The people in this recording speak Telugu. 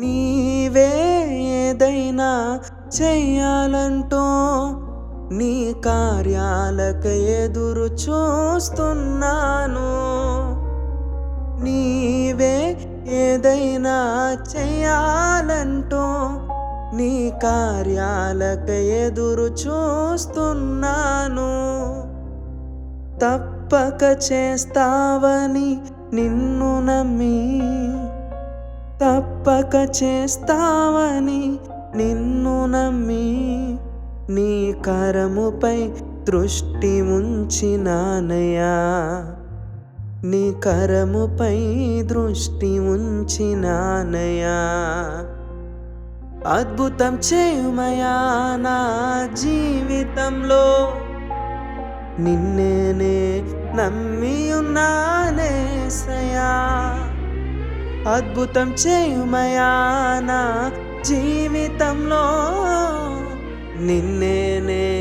నీవే ఏదైనా చెయ్యాలంటూ నీ కార్యాలకు ఎదురు చూస్తున్నాను. నీవే ఏదైనా చెయ్యాలంటూ నీ కార్యాలకు ఎదురు చూస్తున్నాను. తప్పక చేస్తావని నిన్ను నమ్మి, తప్పక చేస్తావని నిన్ను నమ్మి, నీ కరముపై దృష్టి ఉంచినానయ్యా, నీ కరముపై దృష్టి ఉంచినానయ్యా. అద్భుతం చేయుమయా నా జీవితంలో, నిన్నేనే నమ్మి ఉన్నానేసయ్యా. అద్భుతం చేయుమయా నా జీవితంలో, నిన్నేనే